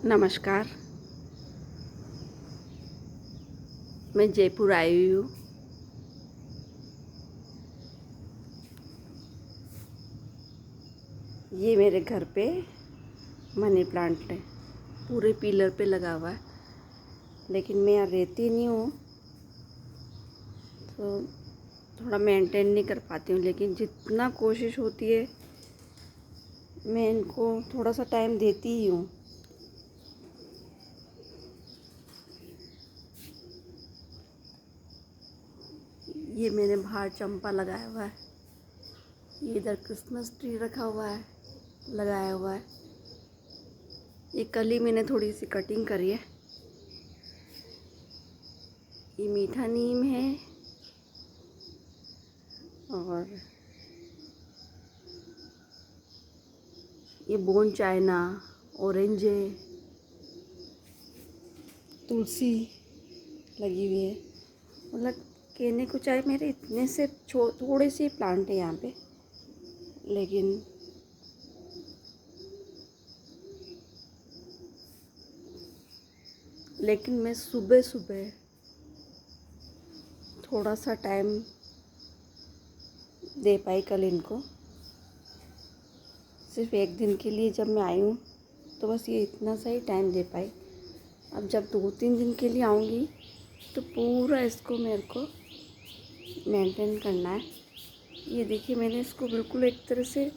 नमस्कार। मैं जयपुर आई हुई हूँ। ये मेरे घर पे मनी प्लांट है, पूरे पिलर पे लगा हुआ है। लेकिन मैं यहाँ रहती नहीं हूँ तो थोड़ा मेंटेन नहीं कर पाती हूँ, लेकिन जितना कोशिश होती है मैं इनको थोड़ा सा टाइम देती ही हूँ। ये मैंने बाहर चंपा लगाया हुआ है, ये इधर क्रिसमस ट्री रखा हुआ है, लगाया हुआ है। ये कल ही मैंने थोड़ी सी कटिंग करी है। ये मीठा नीम है और ये बोन चाइना, ऑरेंज है, तुलसी लगी हुई है। मतलब कहने को चाहे मेरे इतने से थोड़े से प्लांट है यहाँ पे, लेकिन मैं सुबह सुबह थोड़ा सा टाइम दे पाई कल इनको। सिर्फ एक दिन के लिए जब मैं आई हूँ तो बस ये इतना सा ही टाइम दे पाई। अब जब 2-3 दिन के लिए आऊँगी तो पूरा इसको मेरे को मेंटेन करना है। ये देखिए, मैंने इसको बिल्कुल एक तरह से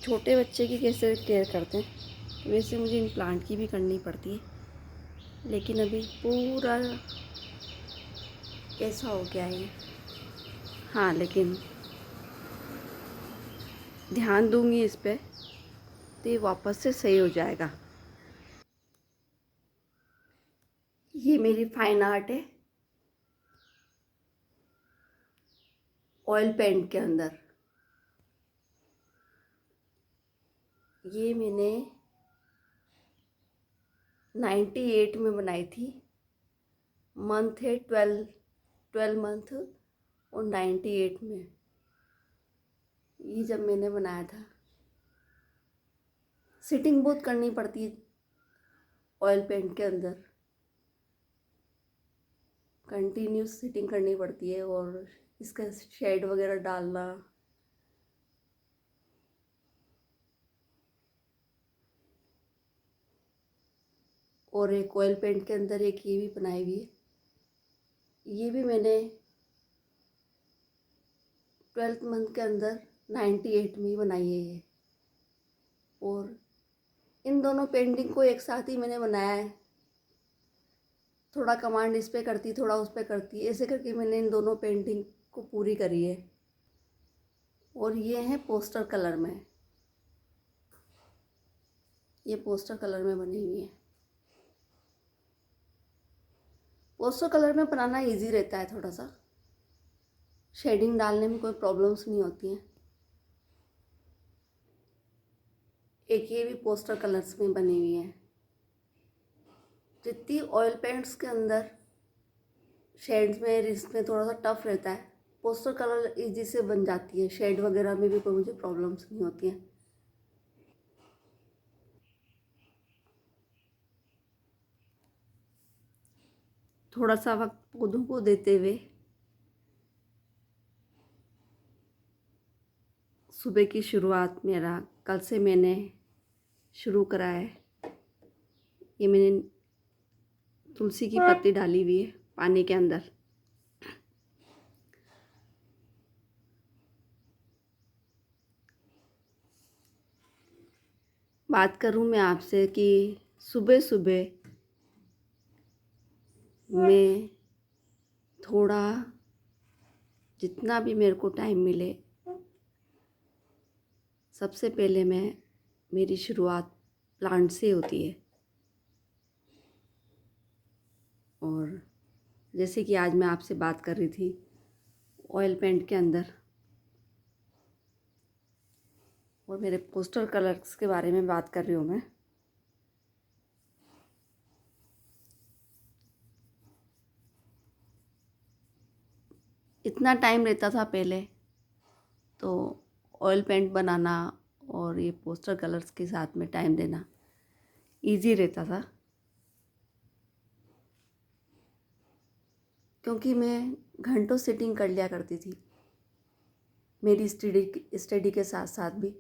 छोटे बच्चे की कैसे केयर करते हैं वैसे मुझे इन प्लांट की भी करनी पड़ती है। लेकिन अभी पूरा कैसा हो गया है। हाँ, लेकिन ध्यान दूंगी इस पे तो ये वापस से सही हो जाएगा। ये मेरी फाइन आर्ट है, ऑयल पेंट के अंदर। ये मैंने 98 में बनाई थी। मंथ है 12 मंथ और 98 में ये जब मैंने बनाया था। सिटिंग बहुत करनी पड़ती है ऑयल पेंट के अंदर, कंटिन्यूस सिटिंग करनी पड़ती है और इसका शेड वगैरह डालना। और एक ऑयल पेंट के अंदर एक ये भी बनाई हुई है। ये भी मैंने 12th मंथ के अंदर 98 में ही बनाई है ये। और इन दोनों पेंटिंग को एक साथ ही मैंने बनाया है। थोड़ा कमांड इस पे करती, थोड़ा उस पे करती, ऐसे करके मैंने इन दोनों पेंटिंग को पूरी करी है। और ये है पोस्टर कलर में, ये पोस्टर कलर में बनी हुई है। पोस्टर कलर में बनाना इजी रहता है, थोड़ा सा शेडिंग डालने में कोई प्रॉब्लम्स नहीं होती हैं। एक ये भी पोस्टर कलर्स में बनी हुई है। जितनी ऑयल पेंट्स के अंदर शेड्स में इसमें थोड़ा सा टफ रहता है, पोस्टर कलर इजी से बन जाती है। शेड वगैरह में भी कोई मुझे प्रॉब्लम्स नहीं होती हैं। थोड़ा सा वक्त पौधों को देते हुए सुबह की शुरुआत मेरा कल से मैंने शुरू करा है। ये मैंने तुलसी की पत्ती डाली हुई है पानी के अंदर। बात करूं मैं आपसे कि सुबह सुबह मैं थोड़ा, जितना भी मेरे को टाइम मिले, सबसे पहले मेरी शुरुआत प्लांट से होती है। और जैसे कि आज मैं आपसे बात कर रही थी ऑयल पेंट के अंदर और मेरे पोस्टर कलर्स के बारे में बात कर रही हूँ मैं। इतना टाइम रहता था पहले तो ऑयल पेंट बनाना और ये पोस्टर कलर्स के साथ में टाइम देना इजी रहता था, क्योंकि मैं घंटों सिटिंग कर लिया करती थी मेरी स्टडी के साथ साथ भी।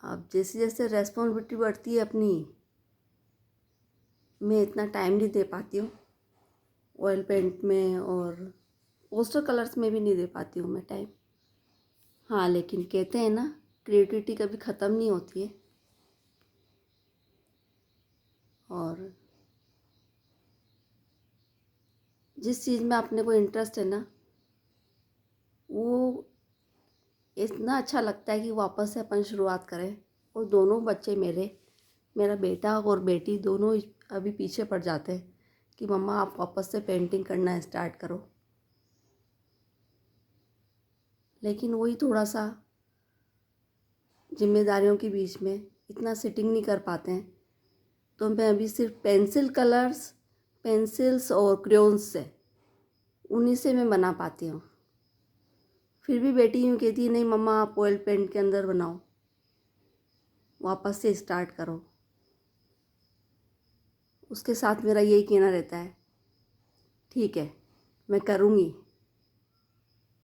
अब जैसे जैसे रेस्पॉन्सिबिलिटी बढ़ती है अपनी, मैं इतना टाइम नहीं दे पाती हूँ ऑयल पेंट में, और पोस्टर कलर्स में भी नहीं दे पाती हूँ मैं टाइम। हाँ, लेकिन कहते हैं ना, क्रिएटिविटी कभी ख़त्म नहीं होती है। और जिस चीज़ में अपने को इंटरेस्ट है ना, वो इतना अच्छा लगता है कि वापस से अपन शुरुआत करें। और दोनों बच्चे मेरा बेटा और बेटी दोनों अभी पीछे पड़ जाते हैं कि मम्मा आप वापस से पेंटिंग करना स्टार्ट करो। लेकिन वही थोड़ा सा जिम्मेदारियों के बीच में इतना सिटिंग नहीं कर पाते हैं, तो मैं अभी सिर्फ पेंसिल्स और क्रेयॉन्स से, उन्हीं से मैं बना पाती हूँ। फिर भी बेटी यूँ कहती है, नहीं मम्मा आप ऑयल पेंट के अंदर बनाओ, वापस से स्टार्ट करो। उसके साथ मेरा यही कहना रहता है, ठीक है मैं करूँगी,